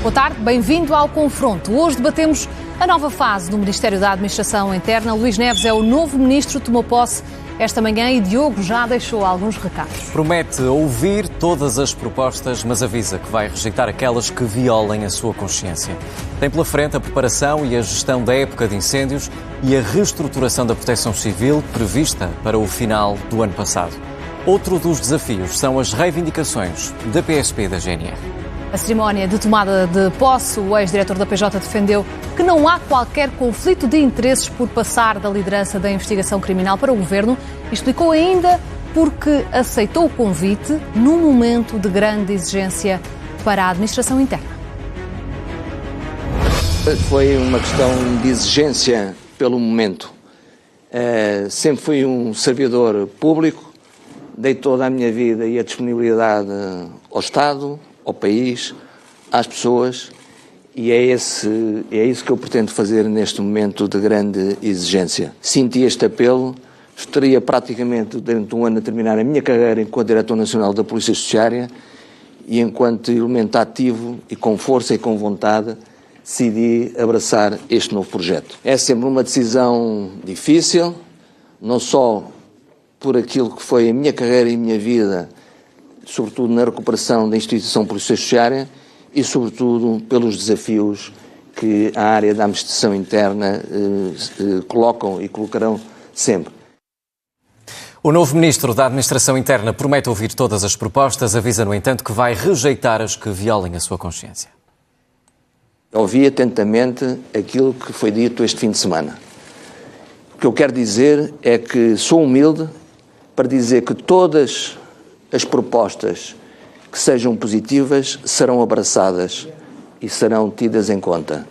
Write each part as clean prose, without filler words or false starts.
Boa tarde, bem-vindo ao Confronto. Hoje debatemos a nova fase do Ministério da Administração Interna. Luís Neves é o novo ministro, tomou posse esta manhã e Diogo já deixou alguns recados. Promete ouvir todas as propostas, mas avisa que vai rejeitar aquelas que violem a sua consciência. Tem pela frente a preparação e a gestão da época de incêndios e a reestruturação da proteção civil prevista para o final do ano passado. Outro dos desafios são as reivindicações da PSP e da GNR. A cerimónia de tomada de posse, o ex-diretor da PJ defendeu que não há qualquer conflito de interesses por passar da liderança da investigação criminal para o governo e explicou ainda porque aceitou o convite num momento de grande exigência para a administração interna. Foi uma questão de exigência pelo momento. Sempre fui um servidor público, dei toda a minha vida e a disponibilidade ao Estado, ao país, às pessoas, e é isso que eu pretendo fazer neste momento de grande exigência. Senti este apelo, estaria praticamente dentro de um ano a terminar a minha carreira enquanto Diretor Nacional da Polícia Judiciária e enquanto elemento ativo e com força e com vontade decidi abraçar este novo projeto. É sempre uma decisão difícil, não só por aquilo que foi a minha carreira e a minha vida, sobretudo na recuperação da instituição polícia judiciária e, sobretudo, pelos desafios que a área da administração interna colocam e colocarão sempre. O novo ministro da Administração Interna promete ouvir todas as propostas, avisa, no entanto, que vai rejeitar as que violem a sua consciência. Ouvi atentamente aquilo que foi dito este fim de semana. O que eu quero dizer é que sou humilde para dizer que todas as propostas que sejam positivas serão abraçadas e serão tidas em conta.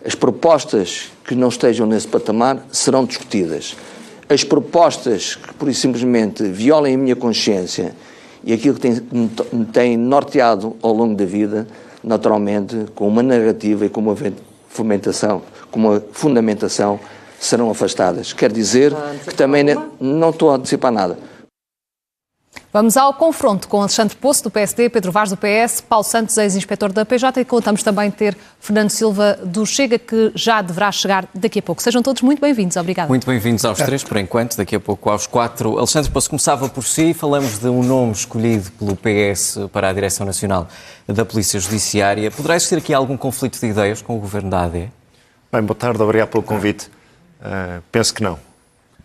As propostas que não estejam nesse patamar serão discutidas. As propostas que, por isso simplesmente, violem a minha consciência e aquilo que me tem norteado ao longo da vida, naturalmente, com uma narrativa e com uma fundamentação, serão afastadas. Quer dizer que também não estou a antecipar nada. Vamos ao confronto com Alexandre Poço, do PSD, Pedro Vaz, do PS, Paulo Santos, ex-inspetor da PJ, e contamos também ter Fernando Silva, do Chega, que já deverá chegar daqui a pouco. Sejam todos muito bem-vindos. Obrigada. Muito bem-vindos aos três, por enquanto, daqui a pouco aos quatro. Alexandre Poço, começava por si. Falamos de um nome escolhido pelo PS para a Direção Nacional da Polícia Judiciária. Poderá existir aqui algum conflito de ideias com o Governo da AD? Bem, boa tarde, obrigado pelo convite. Penso que não.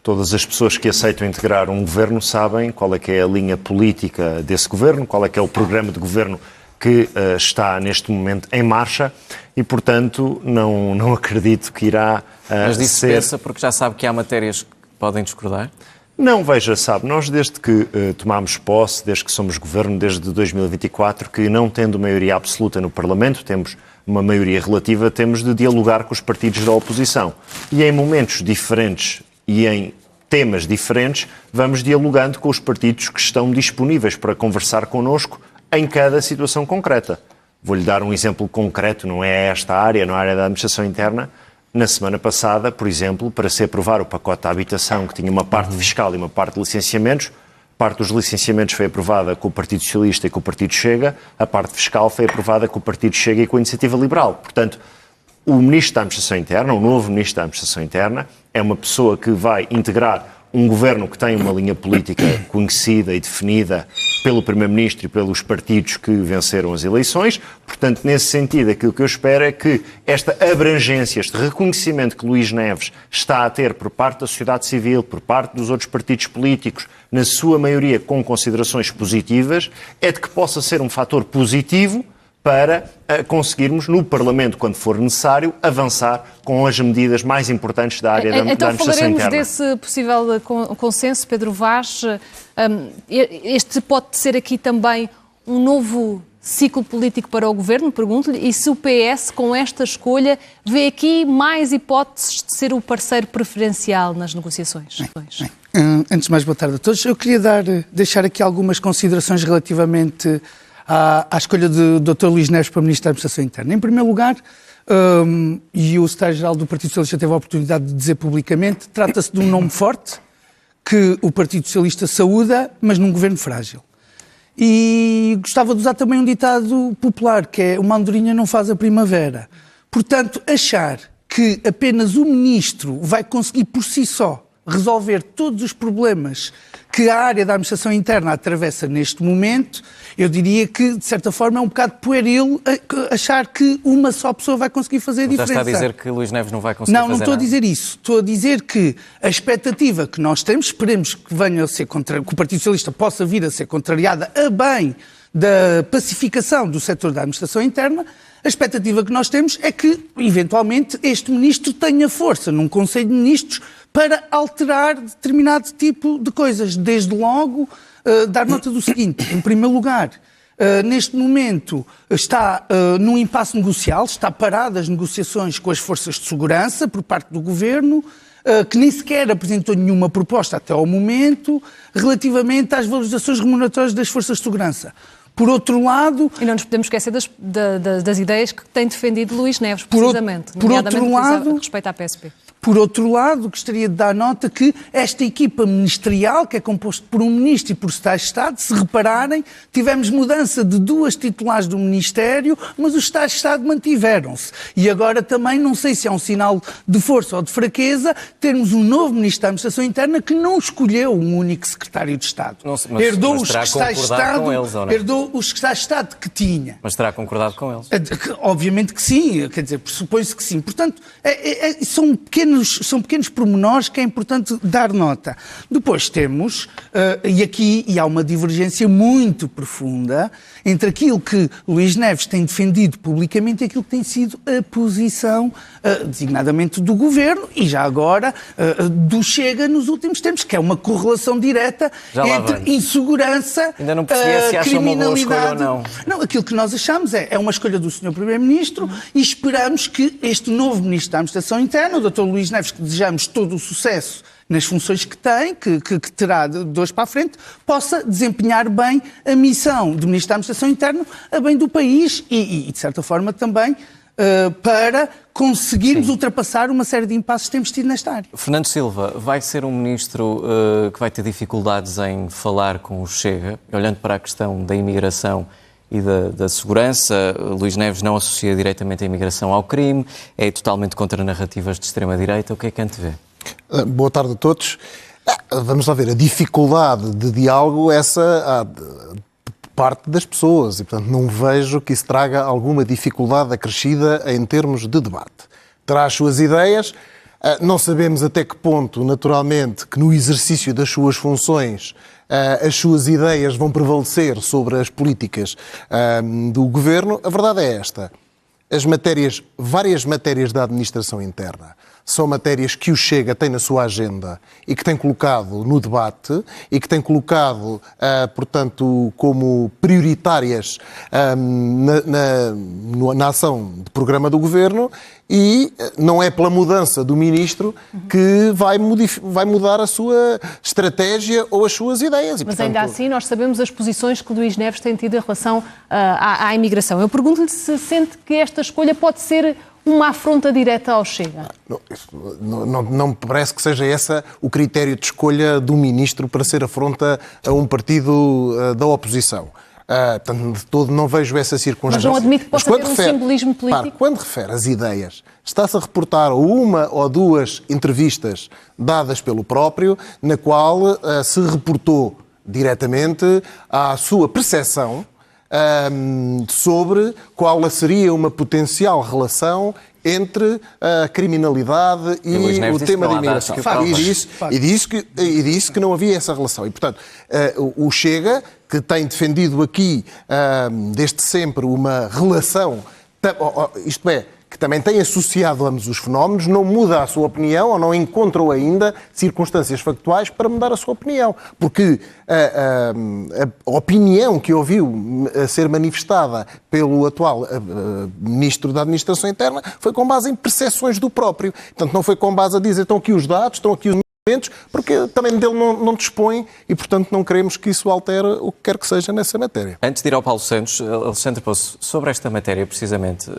Todas as pessoas que aceitam integrar um governo sabem qual é que é a linha política desse governo, qual é que é o programa de governo que está neste momento em marcha e, portanto, não acredito que irá Mas disso ser... pensa porque já sabe que há matérias que podem discordar? Não, veja, sabe, nós desde que tomámos posse, desde que somos governo, desde 2024, que não tendo maioria absoluta no Parlamento, temos uma maioria relativa, temos de dialogar com os partidos da oposição. E em momentos diferentes e em temas diferentes, vamos dialogando com os partidos que estão disponíveis para conversar connosco em cada situação concreta. Vou-lhe dar um exemplo concreto, não é esta área, não é a área da administração interna. Na semana passada, por exemplo, para se aprovar o pacote da habitação, que tinha uma parte fiscal e uma parte de licenciamentos, parte dos licenciamentos foi aprovada com o Partido Socialista e com o Partido Chega, a parte fiscal foi aprovada com o Partido Chega e com a Iniciativa Liberal. Portanto, o Ministro da Administração Interna, o novo Ministro da Administração Interna, é uma pessoa que vai integrar um governo que tem uma linha política conhecida e definida pelo Primeiro-Ministro e pelos partidos que venceram as eleições. Portanto, nesse sentido, aquilo que eu espero é que esta abrangência, este reconhecimento que Luís Neves está a ter por parte da sociedade civil, por parte dos outros partidos políticos, na sua maioria com considerações positivas, é de que possa ser um fator positivo para conseguirmos, no Parlamento, quando for necessário, avançar com as medidas mais importantes da área da administração interna. Então falaremos desse possível consenso, Pedro Vaz. Este pode ser aqui também um novo ciclo político para o Governo, pergunto-lhe, e se o PS, com esta escolha, vê aqui mais hipóteses de ser o parceiro preferencial nas negociações? Bem, antes de mais, boa tarde a todos. Eu queria deixar aqui algumas considerações relativamente à escolha de Dr. Luís Neves para Ministro da Administração Interna. Em primeiro lugar, e o secretário-geral do Partido Socialista teve a oportunidade de dizer publicamente, trata-se de um nome forte que o Partido Socialista saúda, mas num governo frágil. E gostava de usar também um ditado popular, que é: uma andorinha não faz a primavera. Portanto, achar que apenas o ministro vai conseguir por si só resolver todos os problemas que a área da administração interna atravessa neste momento, eu diria que, de certa forma, é um bocado pueril achar que uma só pessoa vai conseguir fazer a diferença. Já está a dizer que Luís Neves não vai conseguir fazer nada? Não estou a dizer isso. Estou a dizer que a expectativa que nós temos, esperemos que venha a ser que o Partido Socialista possa vir a ser contrariada a bem da pacificação do setor da administração interna. A expectativa que nós temos é que, eventualmente, este ministro tenha força num Conselho de Ministros para alterar determinado tipo de coisas. Desde logo, dar nota do seguinte: em primeiro lugar, neste momento está num impasse negocial, está parada as negociações com as forças de segurança por parte do Governo, que nem sequer apresentou nenhuma proposta até ao momento relativamente às valorizações remuneratórias das forças de segurança. Por outro lado... E não nos podemos esquecer das ideias que tem defendido Luís Neves, precisamente, nomeadamente respeito à PSP. Por outro lado, gostaria de dar nota que esta equipa ministerial, que é composta por um ministro e por secretários de Estado, se repararem, tivemos mudança de 2 titulares do Ministério, mas os secretários de Estado mantiveram-se. E agora também, não sei se é um sinal de força ou de fraqueza, termos um novo Ministro da Administração Interna que não escolheu um único secretário de Estado. Herdou os secretários de Estado, herdou os secretários de Estado que tinha. Mas terá concordado com eles? Obviamente que sim, quer dizer, pressupõe-se que sim. Portanto, são pequenos pormenores que é importante dar nota. Depois temos, e há uma divergência muito profunda entre aquilo que Luís Neves tem defendido publicamente e aquilo que tem sido a posição, designadamente do Governo e já agora do Chega nos últimos tempos, que é uma correlação direta entre insegurança, ainda não percebi se acha uma boa escolha ou não. Não, aquilo que nós achamos é uma escolha do Sr. Primeiro-Ministro e esperamos que este novo Ministro da Administração Interna, o Dr. Luís Neves, que desejamos todo o sucesso nas funções que tem, que terá de hoje para a frente, possa desempenhar bem a missão do Ministro da Administração Interna a bem do país e de certa forma também para conseguirmos ultrapassar uma série de impasses que temos tido nesta área. Fernando Silva, vai ser um ministro que vai ter dificuldades em falar com o Chega, olhando para a questão da imigração e da segurança. Luís Neves não associa diretamente a imigração ao crime, é totalmente contra narrativas de extrema-direita. O que é que antevê? Boa tarde a todos. Vamos lá ver, a dificuldade de diálogo, essa parte das pessoas e, portanto, não vejo que isso traga alguma dificuldade acrescida em termos de debate. Terá as suas ideias, não sabemos até que ponto, naturalmente, que no exercício das suas funções as suas ideias vão prevalecer sobre as políticas do Governo. A verdade é esta. Várias matérias da administração interna são matérias que o Chega tem na sua agenda e que tem colocado no debate e que tem colocado, portanto, como prioritárias na ação de programa do Governo, e não é pela mudança do Ministro que vai mudar a sua estratégia ou as suas ideias. E, mas portanto, ainda assim nós sabemos as posições que Luís Neves tem tido em relação à imigração. Eu pergunto-lhe se sente que esta escolha pode ser uma afronta direta ao Chega. Não me parece que seja esse o critério de escolha do Ministro para ser afronta a um partido da oposição. Portanto, de todo não vejo essa circunstância. Mas não admite que possa ter um simbolismo político? Quando refere às ideias, está-se a reportar uma ou duas entrevistas dadas pelo próprio, na qual se reportou diretamente à sua percepção sobre qual seria uma potencial relação entre a criminalidade e o tema da imigração. E disse que não havia essa relação. E, portanto, o Chega, que tem defendido aqui desde sempre uma relação, isto é, que também tem associado ambos os fenómenos, não muda a sua opinião ou não encontrou ainda circunstâncias factuais para mudar a sua opinião. Porque a opinião que ouviu ser manifestada pelo atual Ministro da Administração Interna foi com base em percepções do próprio. Portanto, não foi com base a dizer estão aqui os dados, estão aqui os movimentos, porque também dele não dispõe e, portanto, não queremos que isso altere o que quer que seja nessa matéria. Antes de ir ao Paulo Santos, Alexandre Poço, sobre esta matéria, precisamente,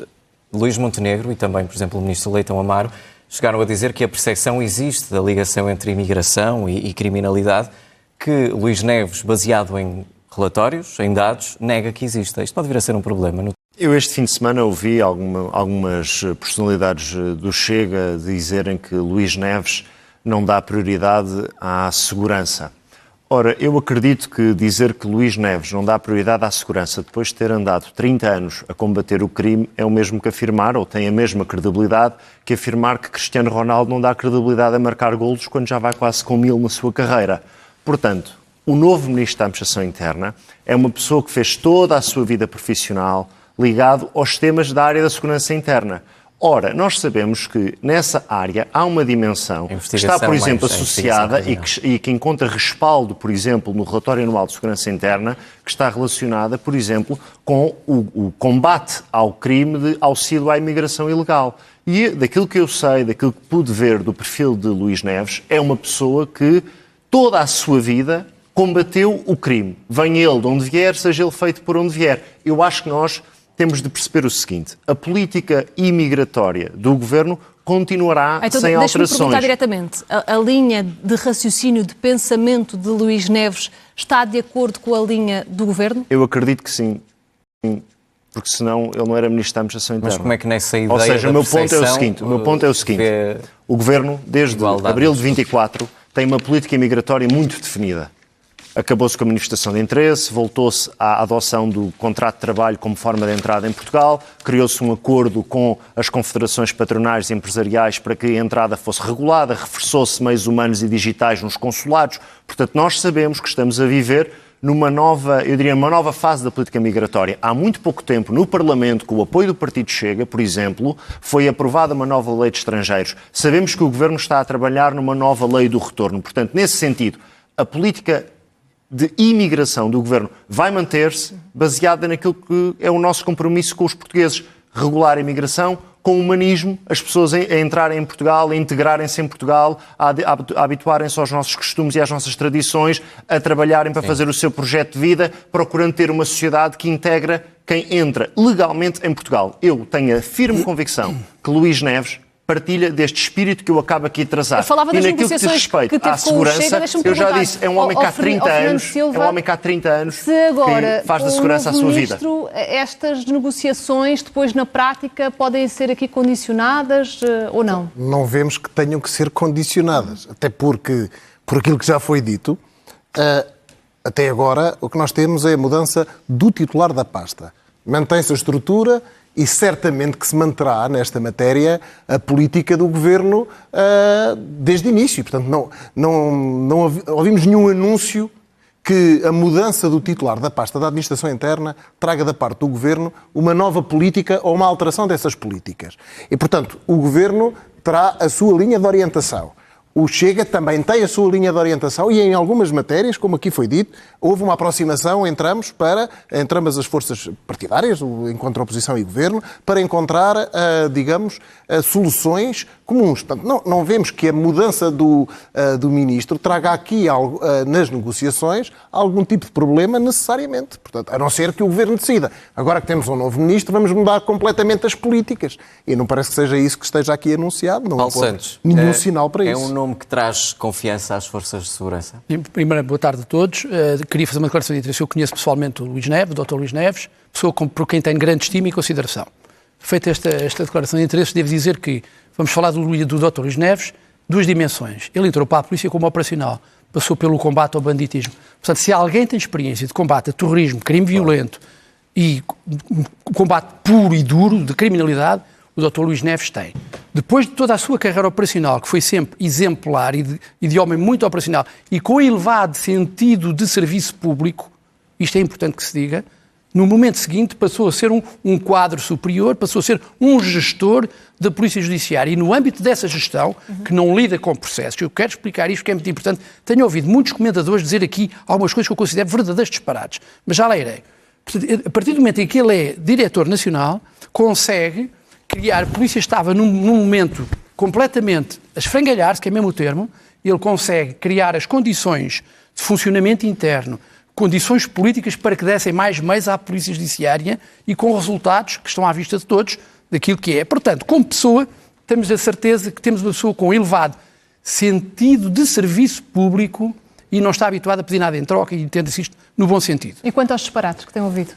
Luís Montenegro e também, por exemplo, o Ministro Leitão Amaro chegaram a dizer que a percepção existe da ligação entre imigração e criminalidade, que Luís Neves, baseado em relatórios, em dados, nega que exista. Isto pode vir a ser um problema. Eu este fim de semana ouvi algumas personalidades do Chega dizerem que Luís Neves não dá prioridade à segurança. Ora, eu acredito que dizer que Luís Neves não dá prioridade à segurança depois de ter andado 30 anos a combater o crime é o mesmo que afirmar, ou tem a mesma credibilidade, que afirmar que Cristiano Ronaldo não dá credibilidade a marcar golos quando já vai quase com 1000 na sua carreira. Portanto, o novo Ministro da Administração Interna é uma pessoa que fez toda a sua vida profissional ligado aos temas da área da segurança interna. Ora, nós sabemos que nessa área há uma dimensão que está, por exemplo, associada e que encontra respaldo, por exemplo, no relatório anual de segurança interna, que está relacionada, por exemplo, com o combate ao crime de auxílio à imigração ilegal. E daquilo que eu sei, daquilo que pude ver do perfil de Luís Neves, é uma pessoa que toda a sua vida combateu o crime. Venha ele de onde vier, seja ele feito por onde vier. Eu acho que nós temos de perceber o seguinte: a política imigratória do Governo continuará sem alterações. Deixa-me perguntar diretamente. A linha de raciocínio, de pensamento de Luís Neves está de acordo com a linha do Governo? Eu acredito que sim. Porque senão ele não era Ministro da Administração Interna. Mas como é que nessa ideia Ou seja, o meu ponto é o seguinte. O Governo, desde abril de 24, tem uma política imigratória muito definida. Acabou-se com a manifestação de interesse, voltou-se à adoção do contrato de trabalho como forma de entrada em Portugal, criou-se um acordo com as confederações patronais e empresariais para que a entrada fosse regulada, reforçou-se meios humanos e digitais nos consulados. Portanto, nós sabemos que estamos a viver numa nova, eu diria, uma nova fase da política migratória. Há muito pouco tempo, no Parlamento, com o apoio do Partido Chega, por exemplo, foi aprovada uma nova lei de estrangeiros. Sabemos que o Governo está a trabalhar numa nova lei do retorno. Portanto, nesse sentido, a política de imigração do Governo vai manter-se baseada naquilo que é o nosso compromisso com os portugueses. Regular a imigração com humanismo, as pessoas a entrarem em Portugal, a integrarem-se em Portugal, a habituarem-se aos nossos costumes e às nossas tradições, a trabalharem para fazer o seu projeto de vida, procurando ter uma sociedade que integra quem entra legalmente em Portugal. Eu tenho a firme convicção que Luís Neves partilha deste espírito que eu acabo aqui de traçar. Eu falava das negociações que teve à segurança, eu já disse, é um homem que há 30 anos, é um homem que há 30 anos se agora, que faz da segurança a sua vida. Estas negociações depois na prática podem ser aqui condicionadas ou não? Não vemos que tenham que ser condicionadas, até porque, por aquilo que já foi dito, até agora o que nós temos é a mudança do titular da pasta. Mantém-se a estrutura e certamente que se manterá nesta matéria a política do Governo desde o início. Portanto, não ouvimos nenhum anúncio que a mudança do titular da pasta da Administração Interna traga da parte do Governo uma nova política ou uma alteração dessas políticas. E, portanto, o Governo terá a sua linha de orientação. O Chega também tem a sua linha de orientação e em algumas matérias, como aqui foi dito, houve uma aproximação entre ambas as forças partidárias, enquanto oposição e governo, para encontrar, digamos, soluções comuns. Portanto, não vemos que a mudança do ministro traga aqui, nas negociações, algum tipo de problema necessariamente. Portanto, a não ser que o governo decida. Agora que temos um novo ministro, vamos mudar completamente as políticas. E não parece que seja isso que esteja aqui anunciado. Não há nenhum sinal para isso. É um nome que traz confiança às forças de segurança? Primeiro, boa tarde a todos. Queria fazer uma declaração de interesse. Eu conheço pessoalmente o Luís Neves, o Dr. Luís Neves, pessoa por quem tenho grande estima e consideração. Feita esta declaração de interesse, devo dizer que vamos falar do Dr. Luís Neves, duas dimensões. Ele entrou para a polícia como operacional, passou pelo combate ao banditismo. Portanto, se alguém tem experiência de combate a terrorismo, crime violento e combate puro e duro de criminalidade, o Dr. Luís Neves tem. Depois de toda a sua carreira operacional, que foi sempre exemplar e de homem muito operacional e com elevado sentido de serviço público, isto é importante que se diga, no momento seguinte passou a ser um quadro superior, passou a ser um gestor da Polícia Judiciária. E no âmbito dessa gestão, que não lida com processos, eu quero explicar isto que é muito importante, tenho ouvido muitos comentadores dizer aqui algumas coisas que eu considero verdadeiros disparates, mas já lá irei. A partir do momento em que ele é diretor nacional, consegue criar, a polícia estava num momento completamente a esfrangalhar-se, que é mesmo o termo, ele consegue criar as condições de funcionamento interno, condições políticas para que dessem mais meios à Polícia Judiciária e com resultados que estão à vista de todos daquilo que é. Portanto, como pessoa, temos a certeza que temos uma pessoa com elevado sentido de serviço público e não está habituado a pedir nada em troca e entende-se isto no bom sentido. E quanto aos disparates que tem ouvido?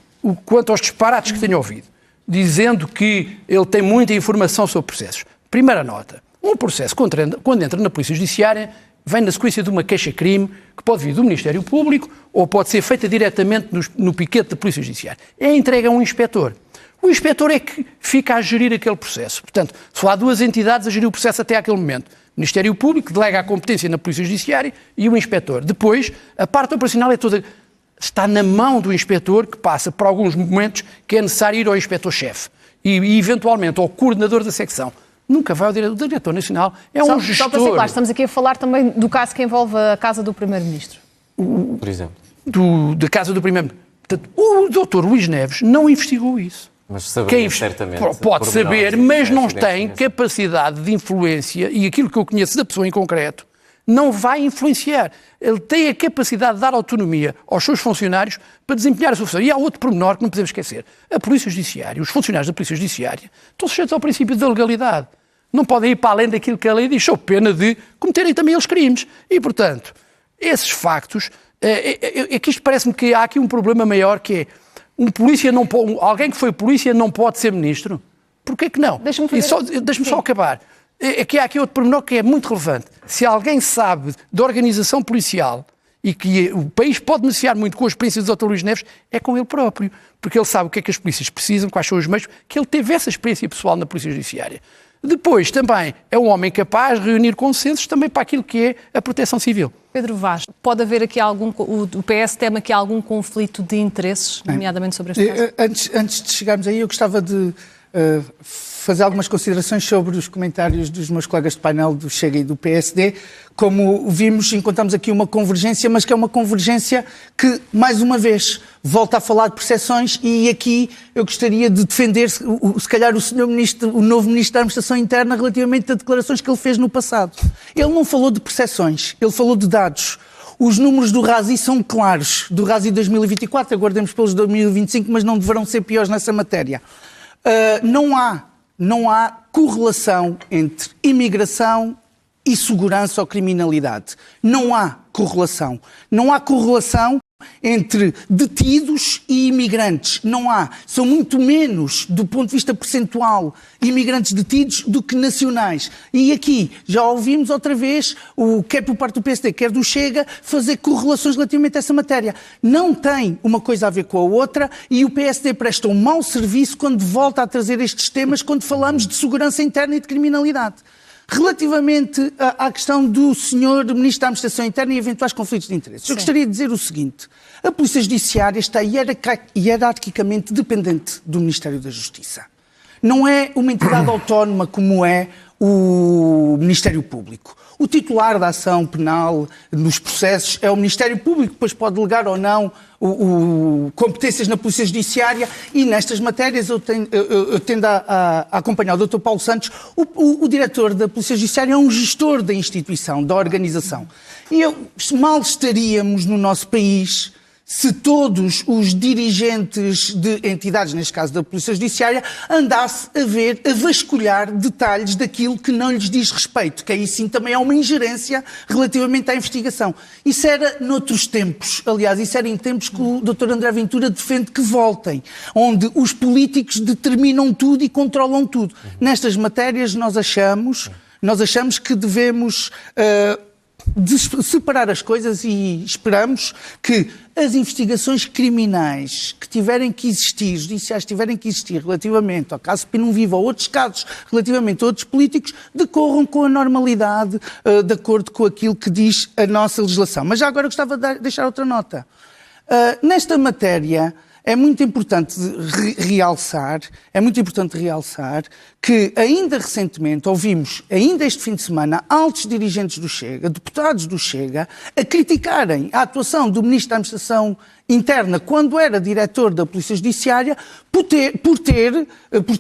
Quanto aos disparates que tenho ouvido, dizendo que ele tem muita informação sobre processos. Primeira nota, um processo, quando entra na Polícia Judiciária, vem na sequência de uma queixa-crime que pode vir do Ministério Público ou pode ser feita diretamente no piquete da Polícia Judiciária. É entregue a um inspetor. O inspetor é que fica a gerir aquele processo. Portanto, só há duas entidades a gerir o processo até aquele momento. O Ministério Público delega a competência na Polícia Judiciária e o inspetor. Depois, a parte operacional é toda... Está na mão do inspetor que passa por alguns momentos que é necessário ir ao inspetor-chefe e eventualmente ao coordenador da secção. Nunca vai ao diretor nacional, é um gestor. Só para ser claro, estamos aqui a falar também do caso que envolve a casa do Primeiro-Ministro. Por exemplo. Da casa do Primeiro-Ministro. O doutor Luís Neves não investigou isso. Mas saberia, certamente. Pode saber, mas não tem capacidade de influência, e aquilo que eu conheço da pessoa em concreto, não vai influenciar. Ele tem a capacidade de dar autonomia aos seus funcionários para desempenhar a sua função. E há outro pormenor que não podemos esquecer. A Polícia Judiciária, os funcionários da Polícia Judiciária, estão sujeitos ao princípio da legalidade. Não podem ir para além daquilo que a lei diz, sob pena de cometerem também eles crimes. E, portanto, esses factos... É que isto parece-me que há aqui um problema maior, que é alguém que foi polícia não pode ser ministro? Porquê que não? Deixa-me só acabar. É que há aqui outro pormenor que é muito relevante. Se alguém sabe da organização policial e que o país pode beneficiar muito com a experiência do Dr. Luís Neves, é com ele próprio. Porque ele sabe o que é que as polícias precisam, quais são os meios, que ele teve essa experiência pessoal na Polícia Judiciária. Depois, também, é um homem capaz de reunir consensos também para aquilo que é a proteção civil. Pedro Vaz, pode haver aqui o PS teme aqui algum conflito de interesses, nomeadamente sobre este caso? Antes de chegarmos aí, eu gostava de fazer algumas considerações sobre os comentários dos meus colegas de painel do Chega e do PSD. Como vimos, encontramos aqui uma convergência, mas que é uma convergência que, mais uma vez, volta a falar de percepções, e aqui eu gostaria de defender, se calhar, o novo Ministro da Administração Interna relativamente a declarações que ele fez no passado. Ele não falou de percepções, ele falou de dados. Os números do RASI são claros, do RASI 2024, aguardemos pelos 2025, mas não deverão ser piores nessa matéria. Não há correlação entre imigração e segurança ou criminalidade. Não há correlação. Não há correlação entre detidos e imigrantes. Não há. São muito menos, do ponto de vista percentual, imigrantes detidos do que nacionais. E aqui já ouvimos outra vez, quer por parte do PSD, quer do Chega, fazer correlações relativamente a essa matéria. Não tem uma coisa a ver com a outra, e o PSD presta um mau serviço quando volta a trazer estes temas quando falamos de segurança interna e de criminalidade. Relativamente à questão do Sr. Ministro da Administração Interna e eventuais conflitos de interesses, eu gostaria de dizer o seguinte: a Polícia Judiciária está hierarquicamente dependente do Ministério da Justiça. Não é uma entidade autónoma como é o Ministério Público. O titular da ação penal nos processos é o Ministério Público, depois pode delegar ou não competências na Polícia Judiciária, e nestas matérias eu tendo a acompanhar o Dr. Paulo Santos. O diretor da Polícia Judiciária é um gestor da instituição, da organização. E mal estaríamos no nosso país se todos os dirigentes de entidades, neste caso da Polícia Judiciária, andassem a vasculhar detalhes daquilo que não lhes diz respeito, que aí sim também é uma ingerência relativamente à investigação. Isso era noutros tempos, aliás, isso era em tempos que o Dr. André Ventura defende que voltem, onde os políticos determinam tudo e controlam tudo. Nestas matérias nós achamos que devemos separar as coisas, e esperamos que as investigações criminais que tiverem que existir, judiciais tiverem que existir relativamente ao caso Pinum Viva ou outros casos relativamente a outros políticos, decorram com a normalidade, de acordo com aquilo que diz a nossa legislação. Mas já agora gostava de deixar outra nota. Nesta matéria, é muito importante realçar que ainda recentemente ouvimos, ainda este fim de semana, altos dirigentes do Chega, deputados do Chega, a criticarem a atuação do Ministro da Administração Interna quando era diretor da Polícia Judiciária por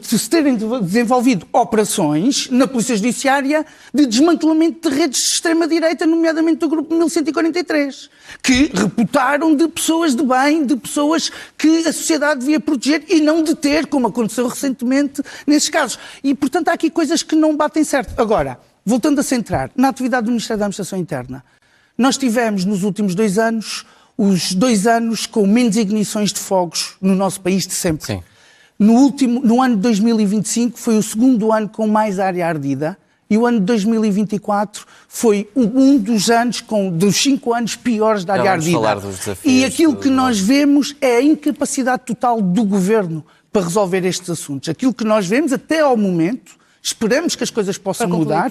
se terem desenvolvido operações na Polícia Judiciária de desmantelamento de redes de extrema-direita, nomeadamente do Grupo 1143, que reputaram de pessoas de bem, de pessoas que a sociedade devia proteger e não deter, como aconteceu recentemente nesses casos. E, portanto, há aqui coisas que não batem certo. Agora, voltando a centrar na atividade do Ministério da Administração Interna, Nós tivemos nos últimos 2 anos os 2 anos com menos ignições de fogos no nosso país de sempre. Sim. No ano de 2025 foi o segundo ano com mais área ardida e o ano de 2024 foi um dos 5 anos piores da área ardida. Falar dos desafios, e aquilo que nós vemos é a incapacidade total do Governo para resolver estes assuntos. Aquilo que nós vemos até ao momento, esperamos que as coisas possam mudar,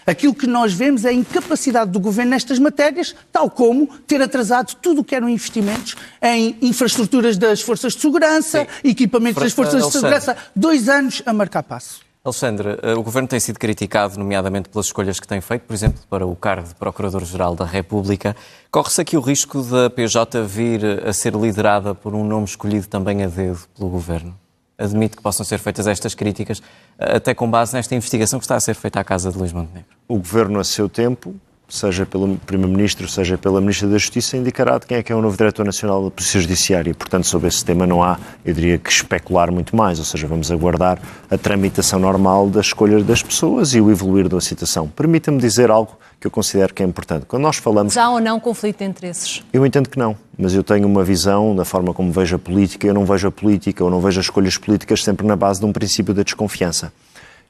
aquilo que nós vemos é a incapacidade do Governo nestas matérias, tal como ter atrasado tudo o que eram investimentos em infraestruturas das forças de segurança, equipamentos das forças de segurança, 2 anos a marcar passo. Alexandre, o Governo tem sido criticado, nomeadamente pelas escolhas que tem feito, por exemplo, para o cargo de Procurador-Geral da República. Corre-se aqui o risco da PJ vir a ser liderada por um nome escolhido também a dedo pelo Governo? Admite que possam ser feitas estas críticas, até com base nesta investigação que está a ser feita à casa de Luís Montenegro. O Governo, a seu tempo, seja pelo Primeiro-Ministro, seja pela Ministra da Justiça, indicará de quem é o novo Diretor Nacional da Polícia Judiciária. E, portanto, sobre esse tema não há, eu diria, que especular muito mais. Ou seja, vamos aguardar a tramitação normal das escolhas das pessoas e o evoluir da situação. Permita-me dizer algo que eu considero que é importante. Quando nós falamos... Já ou não conflito de interesses? Eu entendo que não, mas eu tenho uma visão da forma como vejo a política. Eu não vejo a política ou não vejo as escolhas políticas sempre na base de um princípio da desconfiança.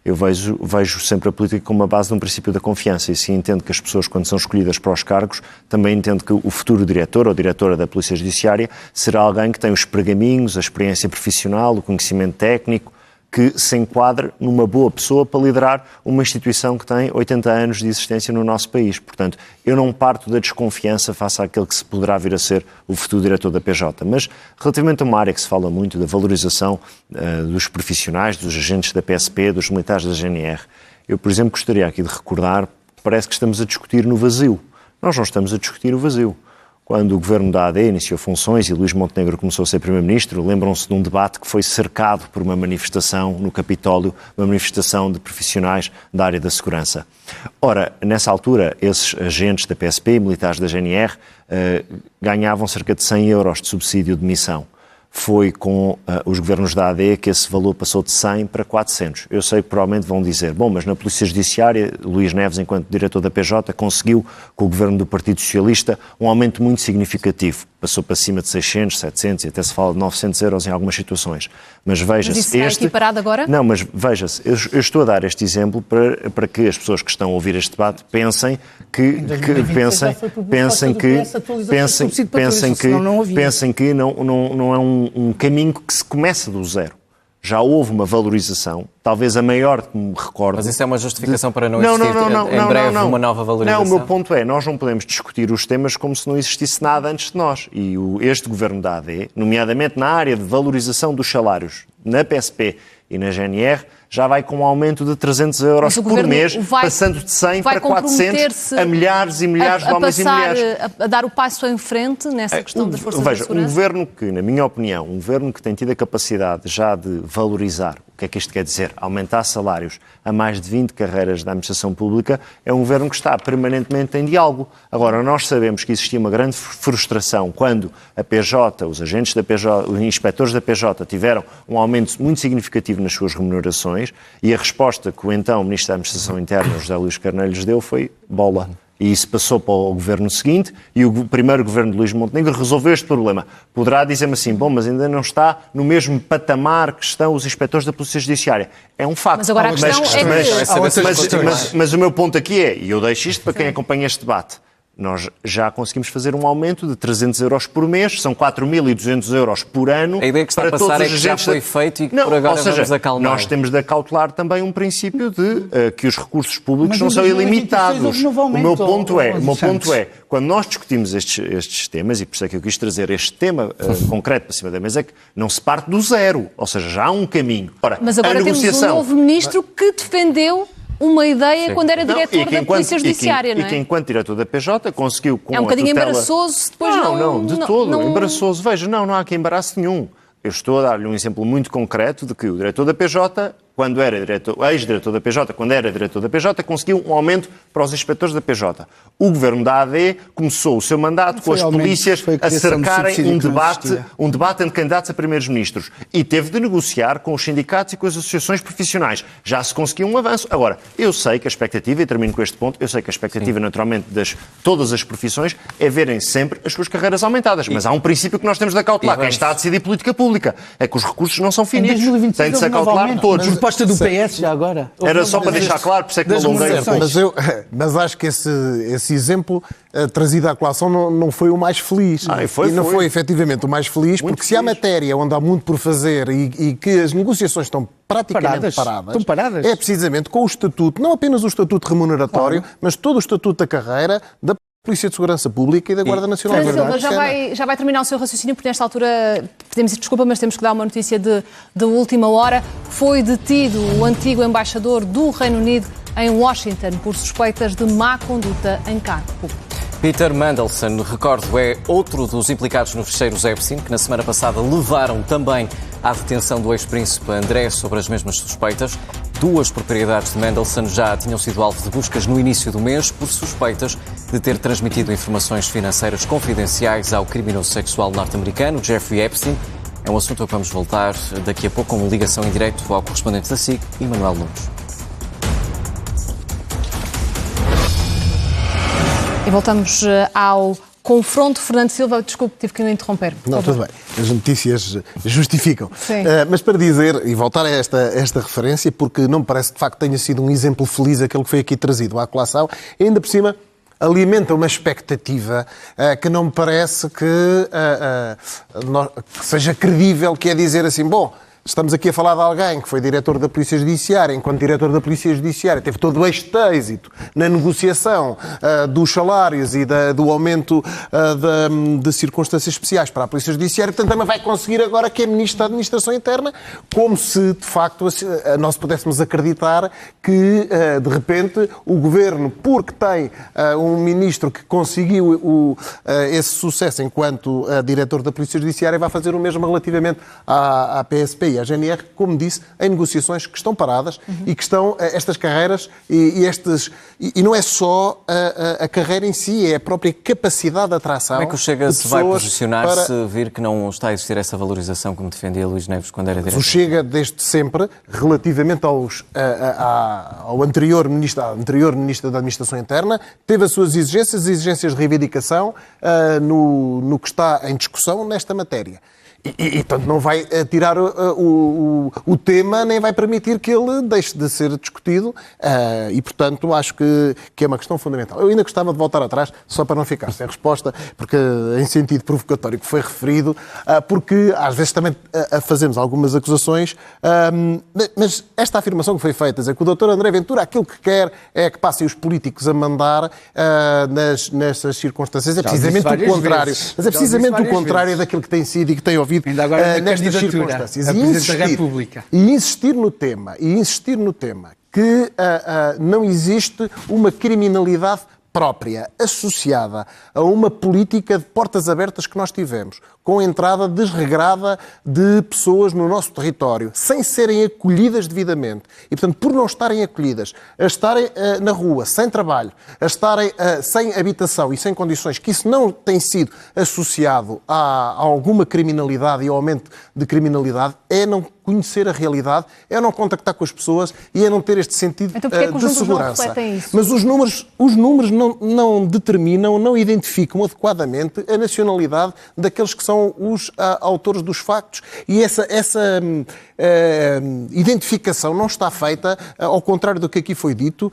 Eu vejo sempre a política como uma base de um princípio da confiança e sim entendo que as pessoas, quando são escolhidas para os cargos, também entendo que o futuro diretor ou diretora da Polícia Judiciária será alguém que tem os pergaminhos, a experiência profissional, o conhecimento técnico, que se enquadre numa boa pessoa para liderar uma instituição que tem 80 anos de existência no nosso país. Portanto, eu não parto da desconfiança face àquele que se poderá vir a ser o futuro diretor da PJ. Mas, relativamente a uma área que se fala muito, da valorização dos profissionais, dos agentes da PSP, dos militares da GNR, eu, por exemplo, gostaria aqui de recordar, parece que estamos a discutir no vazio. Nós não estamos a discutir o vazio. Quando o governo da AD iniciou funções e Luís Montenegro começou a ser Primeiro-Ministro, lembram-se de um debate que foi cercado por uma manifestação no Capitólio, uma manifestação de profissionais da área da segurança. Ora, nessa altura, esses agentes da PSP e militares da GNR ganhavam cerca de 100 euros de subsídio de missão. Foi com os governos da AD que esse valor passou de 100 para 400. Eu sei que provavelmente vão dizer, bom, mas na Polícia Judiciária, Luís Neves, enquanto diretor da PJ, conseguiu, com o governo do Partido Socialista, um aumento muito significativo. Passou para cima de 600, 700 e até se fala de 900 euros em algumas situações. Mas veja-se... Mas isso está equiparado agora? Não, mas veja-se, eu estou a dar este exemplo para que as pessoas que estão a ouvir este debate pensem que não é um caminho que se começa do zero. Já houve uma valorização, talvez a maior que me recordo... Mas isso é uma justificação para não existir em breve uma nova valorização? Não, o meu ponto é, nós não podemos discutir os temas como se não existisse nada antes de nós. E este governo da AD, nomeadamente na área de valorização dos salários na PSP e na GNR, já vai com um aumento de 300 euros por mês, passando de 100 para 400 a milhares e milhares de homens e mulheres. A dar o passo em frente nessa questão das forças de segurança? Um governo que, na minha opinião, um governo que tem tido a capacidade já de valorizar, o que é que isto quer dizer? Aumentar salários a mais de 20 carreiras da administração pública, é um governo que está permanentemente em diálogo. Agora, nós sabemos que existia uma grande frustração quando a PJ, os agentes da PJ, os inspectores da PJ tiveram um aumento muito significativo nas suas remunerações e a resposta que o então Ministro da Administração Interna, José Luís Carneiro, lhes deu foi bola. E isso passou para o governo seguinte e o primeiro governo de Luís Montenegro resolveu este problema. Poderá dizer-me assim, bom, mas ainda não está no mesmo patamar que estão os inspectores da Polícia Judiciária. É um facto. Mas agora a questão mas o meu ponto aqui é, e eu deixo isto para quem acompanha este debate, nós já conseguimos fazer um aumento de 300 euros por mês, são 4.200 euros por ano. A ideia que está para a passar todos é que já foi feito e que por agora vamos acalmar. Nós temos de acautelar também um princípio de que os recursos públicos não são ilimitados. O meu ponto é, quando nós discutimos estes temas, e por isso é que eu quis trazer este tema concreto para cima da mesa, é que não se parte do zero, ou seja, já há um caminho. Ora, mas agora temos um novo ministro que defendeu uma ideia quando era diretor da Polícia Judiciária, não é? E que enquanto diretor da PJ conseguiu com a tutela... É um bocadinho embaraçoso depois não... embaraçoso. Veja, não há aqui embaraço nenhum. Eu estou a dar-lhe um exemplo muito concreto de que o diretor da PJ quando era ex-diretor da PJ, quando era diretor da PJ, conseguiu um aumento para os inspectores da PJ. O governo da AD começou o seu mandato com as polícias a cercarem um debate entre candidatos a primeiros ministros e teve de negociar com os sindicatos e com as associações profissionais. Já se conseguiu um avanço. Agora, eu sei que a expectativa, e termino com este ponto, eu sei que a expectativa, naturalmente, de todas as profissões é verem sempre as suas carreiras aumentadas. Mas há um princípio que nós temos de acautelar. Quem está a decidir política pública é que os recursos não são finitos. Tem de se acautelar todos. Proposta do PS já agora. Era só para deixar claro, por isso é que me alonguei um pouco. Mas acho que esse exemplo trazido à colação não foi o mais feliz. Não foi efetivamente o mais feliz, muito porque feliz. Se há matéria onde há muito por fazer e que as negociações estão praticamente paradas, é precisamente com o estatuto, não apenas o estatuto remuneratório, mas todo o estatuto da carreira, da Polícia de Segurança Pública e da Guarda Nacional. Silva, já vai terminar o seu raciocínio, porque nesta altura pedimos desculpa, mas temos que dar uma notícia de última hora. Foi detido o antigo embaixador do Reino Unido em Washington por suspeitas de má conduta em cargo público. Peter Mandelson, recordo, é outro dos implicados no fecheiro Epstein, que na semana passada levaram também à detenção do ex-príncipe André sobre as mesmas suspeitas. 2 propriedades de Mandelson já tinham sido alvo de buscas no início do mês por suspeitas de ter transmitido informações financeiras confidenciais ao criminoso sexual norte-americano Jeffrey Epstein. É um assunto a que vamos voltar daqui a pouco com uma ligação em direto ao correspondente da SIC, Emanuel Nunes. E voltamos ao confronto. Fernando Silva, desculpe, tive que me interromper. Não, tudo bem. As notícias justificam. Mas para dizer, e voltar a esta referência, porque não me parece que de facto tenha sido um exemplo feliz aquele que foi aqui trazido à colação, e ainda por cima alimenta uma expectativa que não me parece que seja credível, que é dizer assim, bom, estamos aqui a falar de alguém que foi diretor da Polícia Judiciária, enquanto diretor da Polícia Judiciária teve todo o êxito na negociação dos salários e do aumento de circunstâncias especiais para a Polícia Judiciária, portanto também vai conseguir agora que é Ministro da Administração Interna, como se de facto nós pudéssemos acreditar que de repente o Governo, porque tem um Ministro que conseguiu esse sucesso enquanto diretor da Polícia Judiciária, vai fazer o mesmo relativamente à PSP e a GNR, como disse, em negociações que estão paradas e que estão estas carreiras e não é só a carreira em si, é a própria capacidade de atração. Como é que o Chega se vai posicionar se vir que não está a existir essa valorização como defendia Luís Neves quando era diretor? O Chega, desde sempre, relativamente ao anterior Ministro da Administração Interna, teve as suas exigências de reivindicação no que está em discussão nesta matéria. E portanto, não vai tirar o tema, nem vai permitir que ele deixe de ser discutido e, portanto, acho que é uma questão fundamental. Eu ainda gostava de voltar atrás, só para não ficar sem resposta, porque em sentido provocatório que foi referido, porque às vezes também fazemos algumas acusações, mas esta afirmação que foi feita, é que o Dr. André Ventura aquilo que quer é que passem os políticos a mandar nessas circunstâncias. É precisamente o contrário. Mas é precisamente o contrário daquilo que tem sido e que tem ouvido nestas circunstâncias. E insistir no tema que não existe uma criminalidade própria, associada a uma política de portas abertas que nós tivemos, com a entrada desregrada de pessoas no nosso território, sem serem acolhidas devidamente. E, portanto, por não estarem acolhidas, a estarem na rua, sem trabalho, a estarem sem habitação e sem condições, que isso não tem sido associado a alguma criminalidade e ao aumento de criminalidade, é não conhecer a realidade, é não contactar com as pessoas e é não ter este sentido de segurança. Mas os números não determinam, não identificam adequadamente a nacionalidade daqueles que são os autores dos factos e essa identificação não está feita, ao contrário do que aqui foi dito,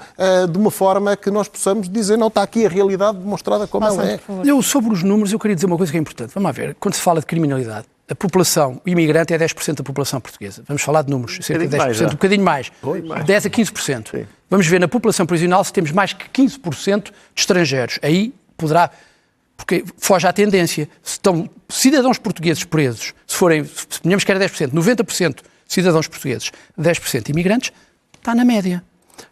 de uma forma que nós possamos dizer, não, está aqui a realidade demonstrada como ela é. Sobre os números, eu queria dizer uma coisa que é importante. Vamos lá ver, quando se fala de criminalidade, a população imigrante é 10% da população portuguesa. Vamos falar de números, cerca de 10%, um bocadinho mais. 10% a 15%. Sim. Vamos ver na população prisional se temos mais que 15% de estrangeiros. Aí poderá, porque foge à tendência. Se estão cidadãos portugueses presos, se ponhamos que era 10%, 90% cidadãos portugueses, 10% imigrantes, está na média.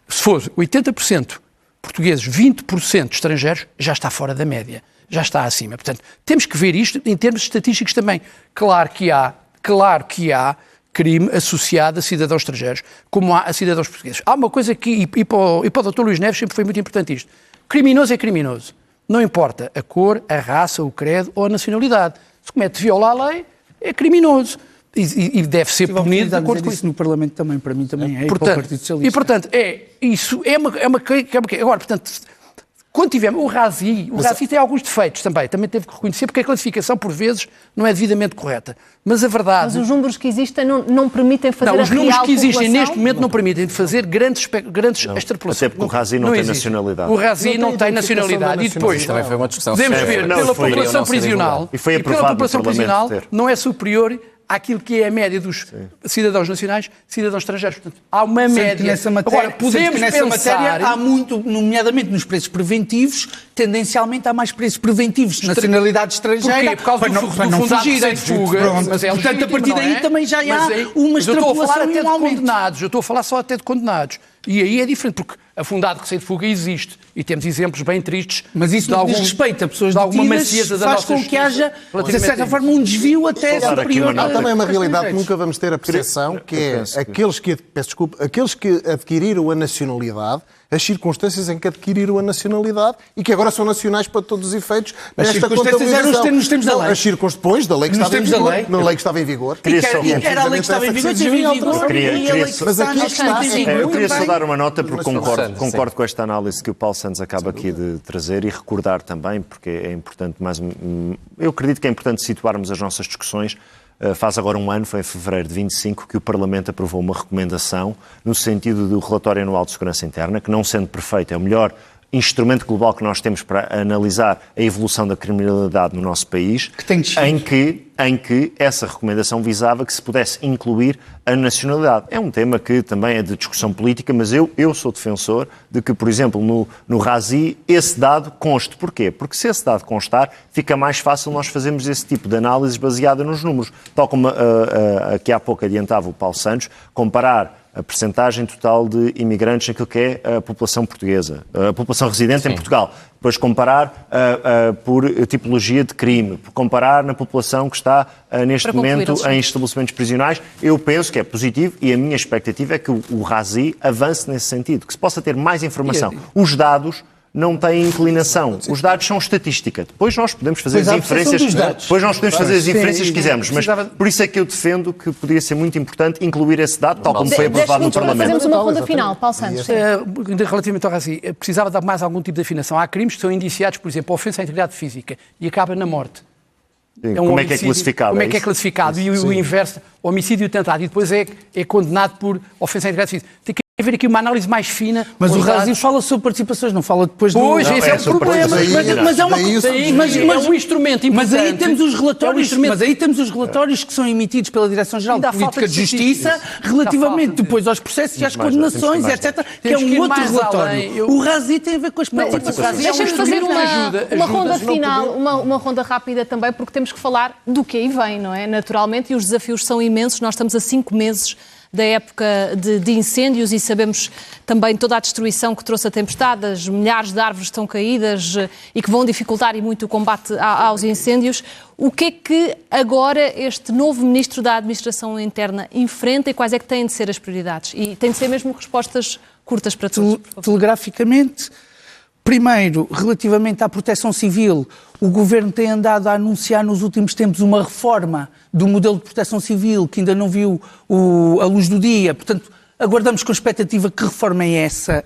Se for 80% portugueses, 20% estrangeiros, já está fora da média. Já está acima. Portanto, temos que ver isto em termos estatísticos também. Claro que há crime associado a cidadãos estrangeiros, como há a cidadãos portugueses. Há uma coisa que, e para o Dr. Luís Neves sempre foi muito importante isto. Criminoso é criminoso. Não importa a cor, a raça, o credo ou a nacionalidade. Se comete viola a lei, é criminoso. E deve ser punido de acordo com isso. No Parlamento também, para mim também é. Portanto, para o Partido Socialista. E, portanto, isso é uma agora, portanto, quando tivemos o Razi tem alguns defeitos também teve que reconhecer, porque a classificação, por vezes, não é devidamente correta. Mas a verdade... Mas os números que existem não permitem fazer a real os números que existem população? neste momento não permitem fazer grandes extrapolações. Até porque o Razi não tem nacionalidade. O Razi não tem nacionalidade. E depois, também foi uma discussão. Podemos ver, pela população prisional, e foi aprovado pela população prisional, ter. não é superior àquilo que é a média dos cidadãos nacionais, cidadãos estrangeiros. Portanto, há uma média. Nessa matéria, agora, podemos nessa pensar... matéria há muito, nomeadamente nos preços preventivos, tendencialmente há mais preços preventivos de nacionalidade estrangeira. Porquê? Por causa do fundado de fuga. Mas é portanto, a partir daí também já há uma extrapolação e um aumento. Eu estou a falar só até de condenados. E aí é diferente, porque a fundado receio de fuga existe. E temos exemplos bem tristes. Mas isso não diz respeito a pessoas detidas, faz com que haja, de certa forma, um desvio até superior. Há também uma realidade que nunca vamos ter a percepção, que é aqueles que adquiriram a nacionalidade, as circunstâncias em que adquiriram a nacionalidade e que agora são nacionais para todos os efeitos nesta contabilização. Nos termos da lei. As circunstâncias da lei que estava em vigor. Na lei que estava em vigor. Era a lei que estava em vigor, mas aqui está. Eu queria só dar uma nota, porque concordo com esta análise que o Paulo Santos acaba aqui de trazer e recordar também, porque é importante eu acredito que é importante situarmos as nossas discussões. Faz agora um ano, foi em fevereiro de 25, que o Parlamento aprovou uma recomendação no sentido do relatório anual de segurança interna, que não sendo perfeito é o melhor instrumento global que nós temos para analisar a evolução da criminalidade no nosso país, em que essa recomendação visava que se pudesse incluir a nacionalidade. É um tema que também é de discussão política, mas eu sou defensor de que, por exemplo, no Razi, esse dado conste. Porquê? Porque se esse dado constar, fica mais fácil nós fazermos esse tipo de análises baseada nos números. Tal como aqui há pouco adiantava o Paulo Santos, comparar a percentagem total de imigrantes naquilo que é a população portuguesa, a população residente em Portugal. Depois comparar por tipologia de crime, comparar na população que está neste momento em estabelecimentos prisionais. Eu penso que é positivo e a minha expectativa é que o Razi avance nesse sentido, que se possa ter mais informação. Os dados não têm inclinação. Os dados são estatística. Depois nós podemos fazer as inferências. Depois nós podemos fazer as inferências que quisermos. Mas por isso é que eu defendo que poderia ser muito importante incluir esse dado, tal como foi aprovado no Parlamento. Fazemos uma ronda final, Paulo Santos. Relativamente ao Razi, precisava de mais algum tipo de afinação. Há crimes que são indiciados, por exemplo, ofensa à integridade física e acaba na morte. Como é que é classificado? Como é que é classificado? E o inverso, homicídio tentado. E depois é condenado por ofensa à integridade física. Tem que haver aqui uma análise mais fina. Mas o Razi fala sobre participações, não fala depois do... Pois, esse é o problema. Mas é um instrumento importante. Mas aí temos os relatórios, que são emitidos pela Direção-Geral de Política de Justiça relativamente depois aos processos e às condenações, etc., que é um outro relatório. O Razi tem a ver com as participações. Deixa-me fazer uma ronda final, uma ronda rápida também, porque temos que falar do que aí vem, não é? Naturalmente, e os desafios são imensos. Nós estamos a 5 meses da época de incêndios e sabemos também toda a destruição que trouxe a tempestade, as milhares de árvores estão caídas e que vão dificultar e muito o combate aos incêndios. O que é que agora este novo Ministro da Administração Interna enfrenta e quais é que têm de ser as prioridades? E têm de ser mesmo respostas curtas para todos. Telegraficamente, primeiro, relativamente à proteção civil, o Governo tem andado a anunciar nos últimos tempos uma reforma do modelo de proteção civil que ainda não viu a luz do dia. Portanto, aguardamos com expectativa que reforma é essa,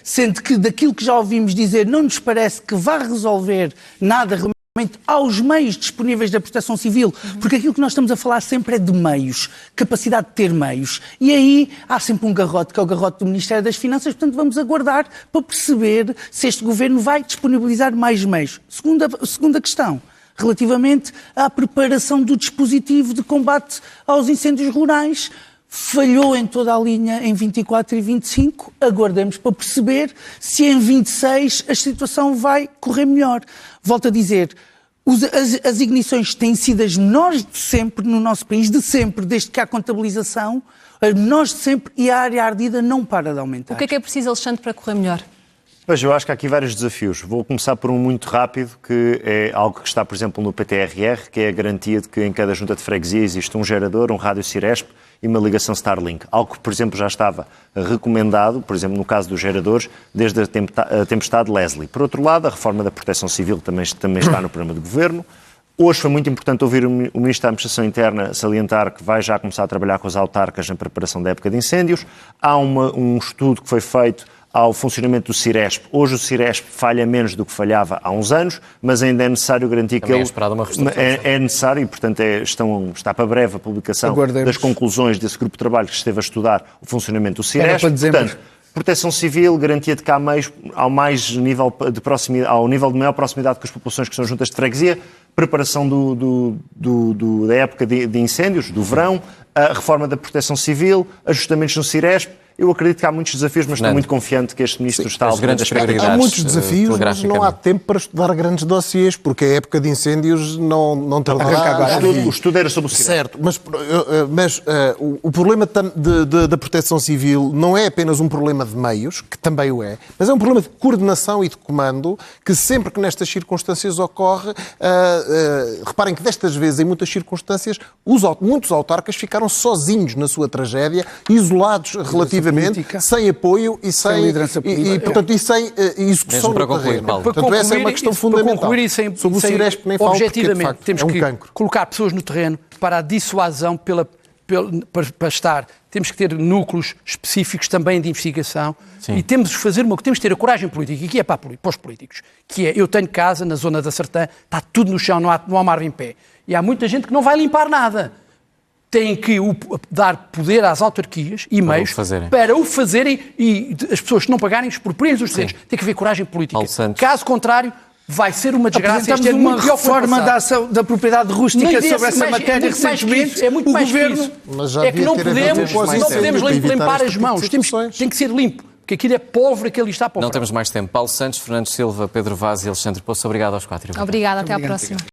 sendo que daquilo que já ouvimos dizer não nos parece que vá resolver nada realmente aos meios disponíveis da proteção civil, porque aquilo que nós estamos a falar sempre é de meios, capacidade de ter meios. E aí há sempre um garrote, que é o garrote do Ministério das Finanças, portanto vamos aguardar para perceber se este Governo vai disponibilizar mais meios. Segunda questão, relativamente à preparação do dispositivo de combate aos incêndios rurais. Falhou em toda a linha em 24 e 25, aguardemos para perceber se em 26 a situação vai correr melhor. Volto a dizer, as ignições têm sido as menores de sempre no nosso país, desde que há contabilização, as menores de sempre, e a área ardida não para de aumentar. O que é preciso, Alexandre, para correr melhor? Pois, eu acho que há aqui vários desafios. Vou começar por um muito rápido, que é algo que está, por exemplo, no PTRR, que é a garantia de que em cada junta de freguesia existe um gerador, um rádio Ciresp e uma ligação Starlink. Algo que, por exemplo, já estava recomendado, por exemplo, no caso dos geradores, desde a tempestade Leslie. Por outro lado, a reforma da Proteção Civil também está no programa do Governo. Hoje foi muito importante ouvir o Ministro da Administração Interna salientar que vai já começar a trabalhar com as autarcas na preparação da época de incêndios. Há um estudo que foi feito ao funcionamento do Ciresp. Hoje o Ciresp falha menos do que falhava há uns anos, mas ainda é necessário garantir que ele... É necessário e, portanto, está para breve a publicação das conclusões desse grupo de trabalho que esteve a estudar o funcionamento do Ciresp. Portanto, Proteção Civil, garantia de que há meios ao nível de maior proximidade com as populações que são juntas de freguesia, preparação da época de incêndios, do verão, a reforma da Proteção Civil, ajustamentos no Ciresp. Eu acredito que há muitos desafios, mas estou muito confiante que este Ministro está ao grandes prioridades. Há muitos desafios, mas não há tempo para estudar grandes dossiês, porque a época de incêndios não tardará. O estudo era sobre o Ciresp. Certo, mas o problema da Proteção Civil não é apenas um problema de meios, que também o é, mas é um problema de coordenação e de comando, que sempre que nestas circunstâncias ocorre, reparem que destas vezes, em muitas circunstâncias, muitos autarcas ficaram sozinhos na sua tragédia, isolados relativamente, sem apoio e sem liderança política. Portanto, e sem execução no terreno. Portanto, essa é uma questão fundamental. Sobre o Ciresp nem falo, porque, de facto, temos que colocar pessoas no terreno para a dissuasão, para estar. Temos que ter núcleos específicos também de investigação. Sim. E temos que ter a coragem política, e aqui é para os políticos, que é, eu tenho casa na zona da Sertã, está tudo no chão, não há uma árvore em pé. E há muita gente que não vai limpar nada. Têm que dar poder às autarquias e meios para o fazerem e as pessoas que não pagarem expropriem-nos os terrenos. Tem que haver coragem política. Caso contrário, vai ser uma desgraça. Apresentamos uma reforma da propriedade rústica sobre essa matéria recentemente. É muito mais que isso. É que não podemos limpar as mãos. Tem que ser limpo. Porque aquilo é pólvora que ali está para o Não temos mais tempo. Paulo Santos, Fernando Silva, Pedro Vaz e Alexandre Poço. Obrigado aos quatro. Obrigada. Até à próxima.